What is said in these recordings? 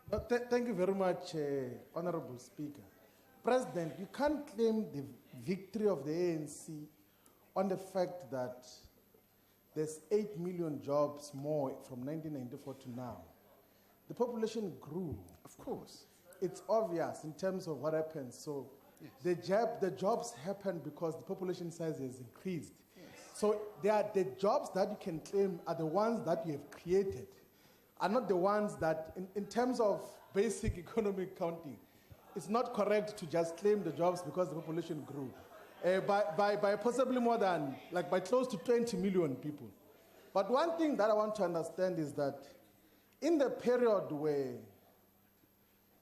Thank you very much, Honorable Speaker. President, you can't claim the victory of the ANC on the fact that there's 8 million jobs more from 1994 to now. The population grew. Of course. It's obvious in terms of what happened. So yes. The jobs happened because the population size has increased. Yes. So the jobs that you can claim are the ones that you have created, are not the ones that, in terms of basic economic counting, it's not correct to just claim the jobs because the population grew. By possibly more than, by close to 20 million people. But one thing that I want to understand is that in the period where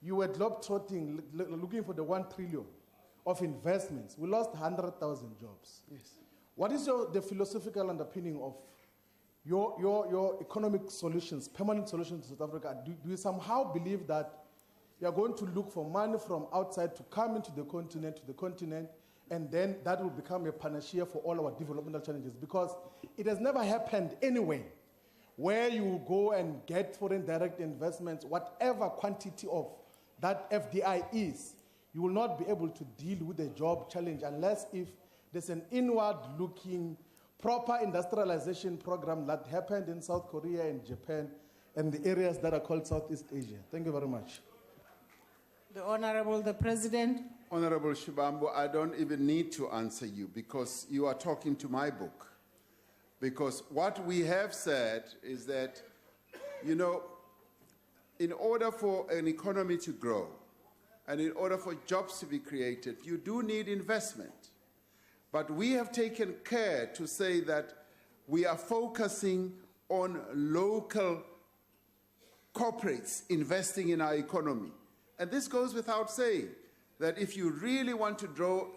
you were globetrotting, looking for the 1 trillion of investments, we lost 100,000 jobs. Yes. What is the philosophical underpinning of your economic solutions, permanent solutions to South Africa? Do you somehow believe that you are going to look for money from outside to come into the continent, and then that will become a panacea for all our developmental challenges? Because it has never happened anywhere where you go and get foreign direct investments, whatever quantity of that FDI is, you will not be able to deal with the job challenge unless if there's an inward-looking, proper industrialization program that happened in South Korea and Japan and the areas that are called Southeast Asia. Thank you very much. The Honorable, the President. Honorable Shivambu, I don't even need to answer you because you are talking to my book. Because what we have said is that, in order for an economy to grow and in order for jobs to be created, you do need investment. But we have taken care to say that we are focusing on local corporates investing in our economy. And this goes without saying that if you really want to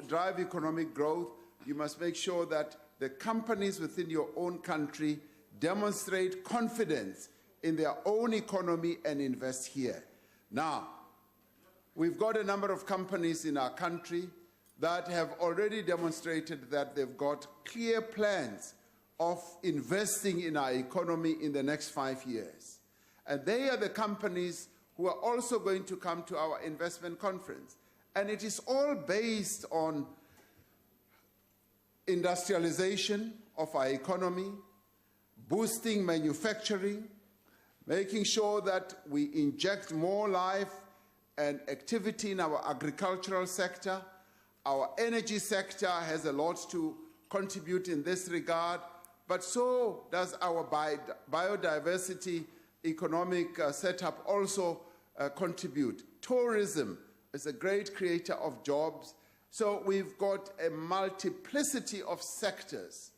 drive economic growth, you must make sure that the companies within your own country demonstrate confidence in their own economy and invest here. Now, we've got a number of companies in our country that have already demonstrated that they've got clear plans of investing in our economy in the next 5 years. And they are the companies who are also going to come to our investment conference. And it is all based on industrialization of our economy, boosting manufacturing, making sure that we inject more life and activity in our agricultural sector. Our energy sector has a lot to contribute in this regard, but so does our biodiversity economic setup also contribute. Tourism is a great creator of jobs. So we've got a multiplicity of sectors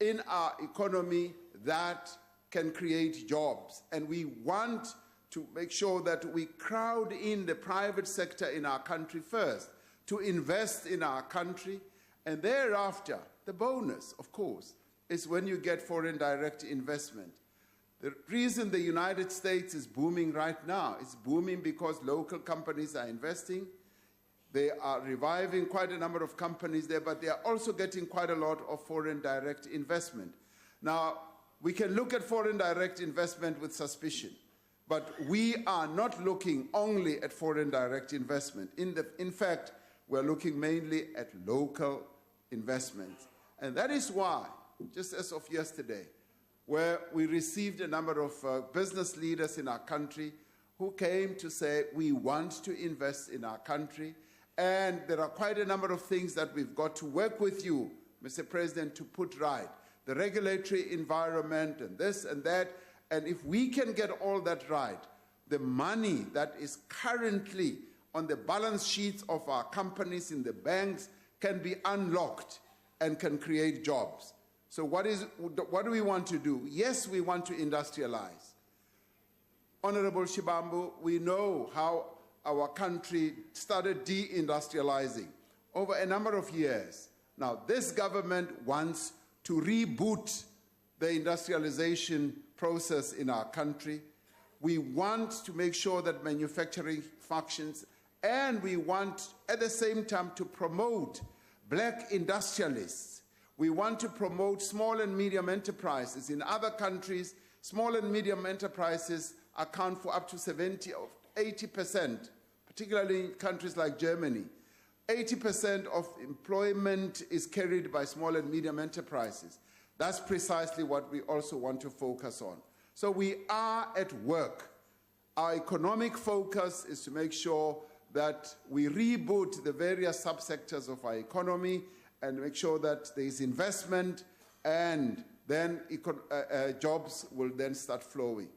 in our economy that can create jobs. And we want to make sure that we crowd in the private sector in our country first, to invest in our country. And thereafter, the bonus, of course, is when you get foreign direct investment. The reason the United States is booming right now is booming because local companies are investing. They are reviving quite a number of companies there, but they are also getting quite a lot of foreign direct investment. Now, we can look at foreign direct investment with suspicion, but we are not looking only at foreign direct investment. In fact, we're looking mainly at local investments. And that is why, just as of yesterday, where we received a number of business leaders in our country who came to say, we want to invest in our country, and there are quite a number of things that we've got to work with you, Mr. President, to put right. The regulatory environment and this and that, and if we can get all that right, the money that is currently on the balance sheets of our companies in the banks can be unlocked and can create jobs. So what do we want to do? Yes, we want to industrialize. Honorable Shivambu, we know how our country started deindustrializing over a number of years. Now, this government wants to reboot the industrialization process in our country. We want to make sure that manufacturing functions, and we want at the same time to promote black industrialists. We want to promote small and medium enterprises. In other countries, small and medium enterprises account for up to 70 80%, particularly in countries like Germany, 80% of employment is carried by small and medium enterprises. That's precisely what we also want to focus on. So we are at work. Our economic focus is to make sure that we reboot the various subsectors of our economy and make sure that there is investment, and then jobs will then start flowing.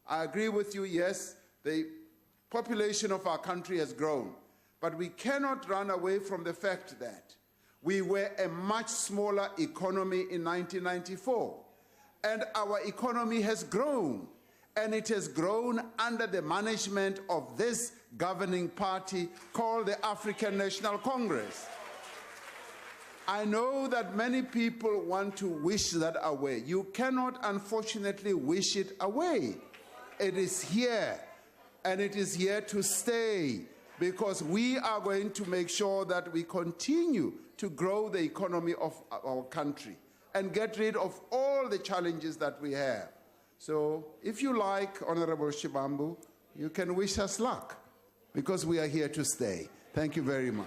I agree with you, yes, the population of our country has grown, but we cannot run away from the fact that we were a much smaller economy in 1994, and our economy has grown, and it has grown under the management of this governing party called the African National Congress. I know that many people want to wish that away. You cannot, unfortunately, wish it away. It is here, and it is here to stay, because we are going to make sure that we continue to grow the economy of our country and get rid of all the challenges that we have. So if you like, Honorable Shivambu, you can wish us luck, because we are here to stay. Thank you very much.